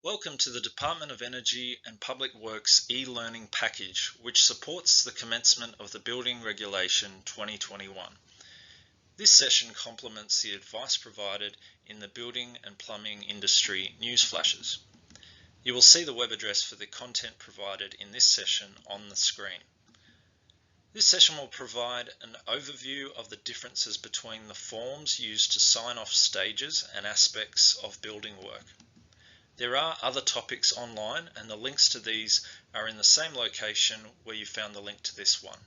Welcome to the Department of Energy and Public Works e-learning package, which supports the commencement of the Building Regulation 2021. This session complements the advice provided in the building and plumbing industry news flashes. You will see the web address for the content provided in this session on the screen. This session will provide an overview of the differences between the forms used to sign off stages and aspects of building work. There are other topics online, and the links to these are in the same location where you found the link to this one.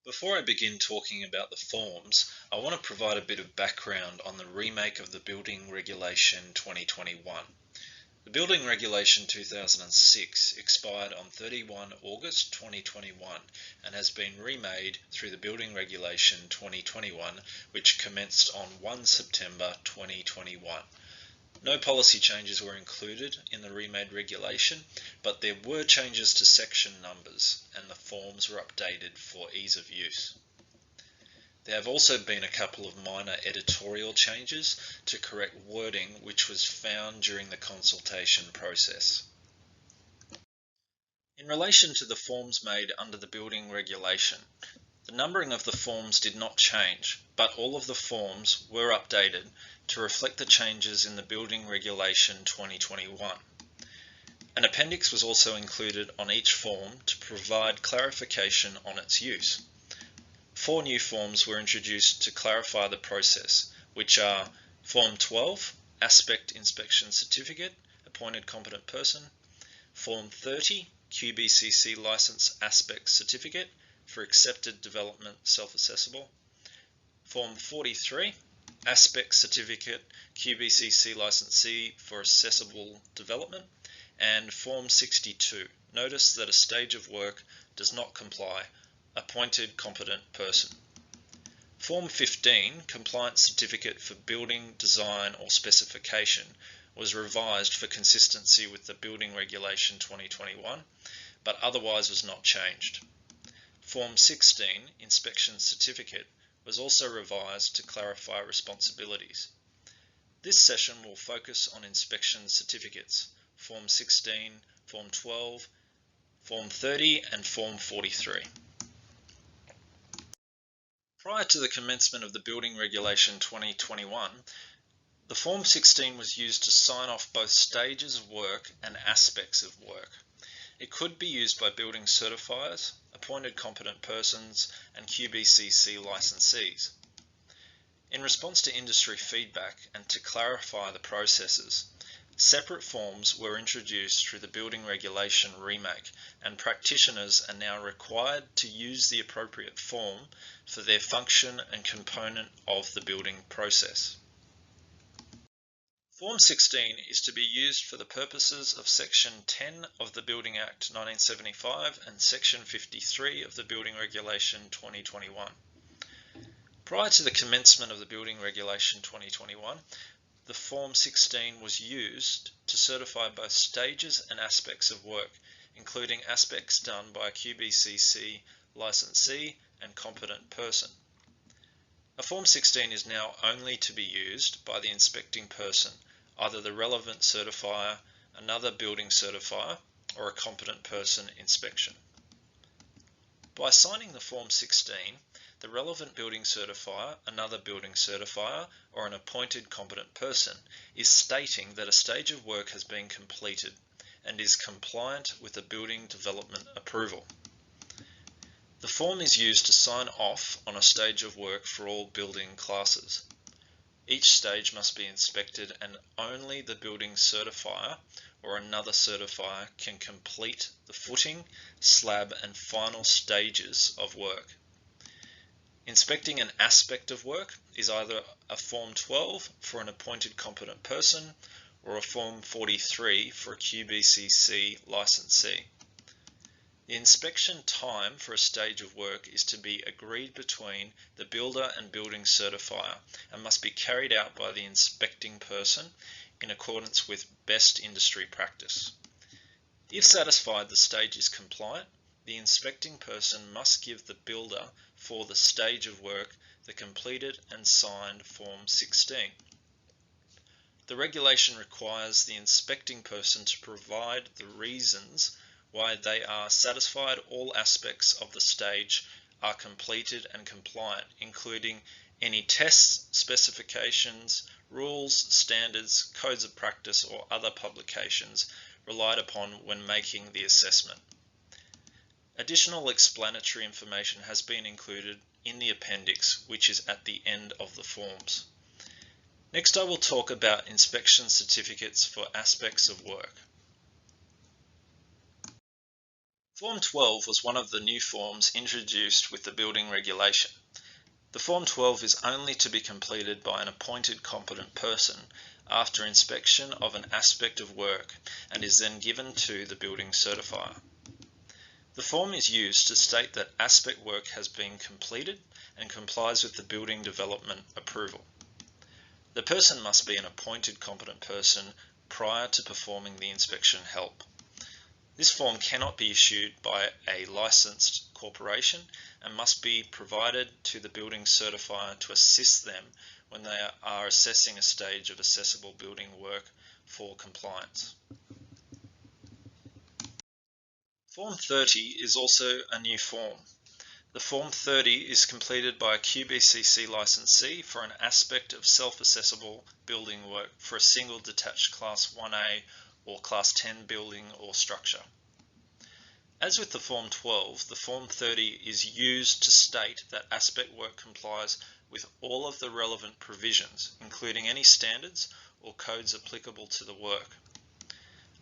Before I begin talking about the forms, I want to provide a bit of background on the remake of the Building Regulation 2021. The Building Regulation 2006 expired on 31 August 2021 and has been remade through the Building Regulation 2021, which commenced on 1 September 2021. No policy changes were included in the remade regulation, but there were changes to section numbers and the forms were updated for ease of use. There have also been a couple of minor editorial changes to correct wording which was found during the consultation process. In relation to the forms made under the building regulation, the numbering of the forms did not change, but all of the forms were updated to reflect the changes in the Building Regulation 2021. An appendix was also included on each form to provide clarification on its use. 4 new forms were introduced to clarify the process, which are Form 12, Aspect Inspection Certificate, Appointed Competent Person, Form 30, QBCC License Aspect Certificate for Accepted Development Self-Assessable, Form 43, Aspect Certificate QBCC Licensee for Assessable Development, and Form 62, Notice that a stage of work does not comply, Appointed Competent Person. Form 15, Compliance Certificate for Building, Design or Specification, was revised for consistency with the Building Regulation 2021, but otherwise was not changed. Form 16, Inspection Certificate, was also revised to clarify responsibilities. This session will focus on inspection certificates, Form 16, Form 12, Form 30 and Form 43. Prior to the commencement of the Building Regulation 2021, the Form 16 was used to sign off both stages of work and aspects of work. It could be used by building certifiers, appointed competent persons, and QBCC licensees. In response to industry feedback and to clarify the processes, separate forms were introduced through the Building Regulation remake, and practitioners are now required to use the appropriate form for their function and component of the building process. Form 16 is to be used for the purposes of Section 10 of the Building Act 1975 and Section 53 of the Building Regulation 2021. Prior to the commencement of the Building Regulation 2021, the Form 16 was used to certify both stages and aspects of work, including aspects done by a QBCC licensee and competent person. A Form 16 is now only to be used by the inspecting person, either the relevant certifier, another building certifier, or a competent person inspection. By signing the Form 16, the relevant building certifier, another building certifier, or an appointed competent person is stating that a stage of work has been completed and is compliant with the building development approval. The form is used to sign off on a stage of work for all building classes. Each stage must be inspected and only the building certifier or another certifier can complete the footing, slab and final stages of work. Inspecting an aspect of work is either a Form 12 for an appointed competent person or a Form 43 for a QBCC licensee. The inspection time for a stage of work is to be agreed between the builder and building certifier and must be carried out by the inspecting person in accordance with best industry practice. If satisfied the stage is compliant, the inspecting person must give the builder for the stage of work the completed and signed Form 16. The regulation requires the inspecting person to provide the reasons why they are satisfied all aspects of the stage are completed and compliant, including any tests, specifications, rules, standards, codes of practice, or other publications relied upon when making the assessment. Additional explanatory information has been included in the appendix, which is at the end of the forms. Next, I will talk about inspection certificates for aspects of work. Form 12 was one of the new forms introduced with the building regulation. The Form 12 is only to be completed by an appointed competent person after inspection of an aspect of work and is then given to the building certifier. The form is used to state that aspect work has been completed and complies with the building development approval. The person must be an appointed competent person prior to performing the inspection help. This form cannot be issued by a licensed corporation and must be provided to the building certifier to assist them when they are assessing a stage of accessible building work for compliance. Form 30 is also a new form. The Form 30 is completed by a QBCC licensee for an aspect of self-assessable building work for a single detached Class 1A or Class 10 building or structure. As with the Form 12, the Form 30 is used to state that aspect work complies with all of the relevant provisions, including any standards or codes applicable to the work.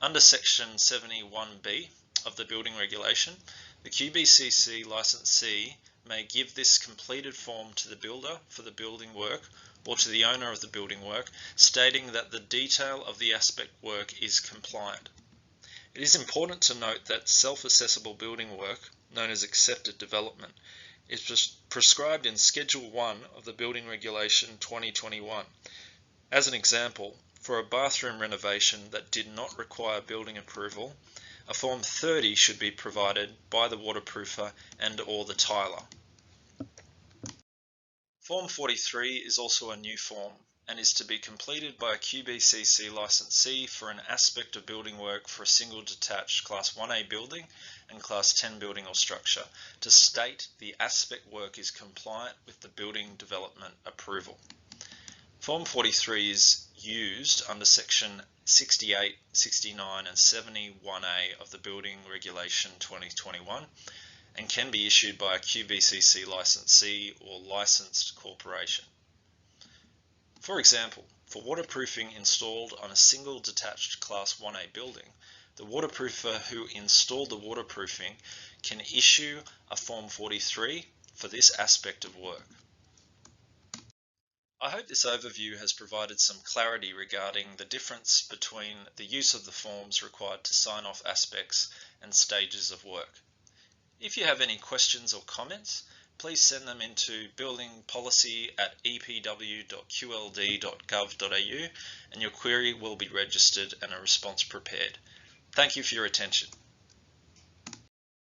Under Section 71B of the Building Regulation, the QBCC licensee may give this completed form to the builder for the building work or to the owner of the building work, stating that the detail of the aspect work is compliant. It is important to note that self-assessable building work, known as accepted development, is prescribed in Schedule 1 of the Building Regulation 2021. As an example, for a bathroom renovation that did not require building approval, a Form 30 should be provided by the waterproofer and/or the tiler. Form 43 is also a new form and is to be completed by a QBCC licensee for an aspect of building work for a single detached Class 1A building and Class 10 building or structure to state the aspect work is compliant with the building development approval. Form 43 is used under Section 68, 69 and 71A of the Building Regulation 2021 and can be issued by a QBCC licensee or licensed corporation. For example, for waterproofing installed on a single detached Class 1A building, the waterproofer who installed the waterproofing can issue a Form 43 for this aspect of work. I hope this overview has provided some clarity regarding the difference between the use of the forms required to sign off aspects and stages of work. If you have any questions or comments, please send them into buildingpolicy@epw.qld.gov.au and your query will be registered and a response prepared. Thank you for your attention.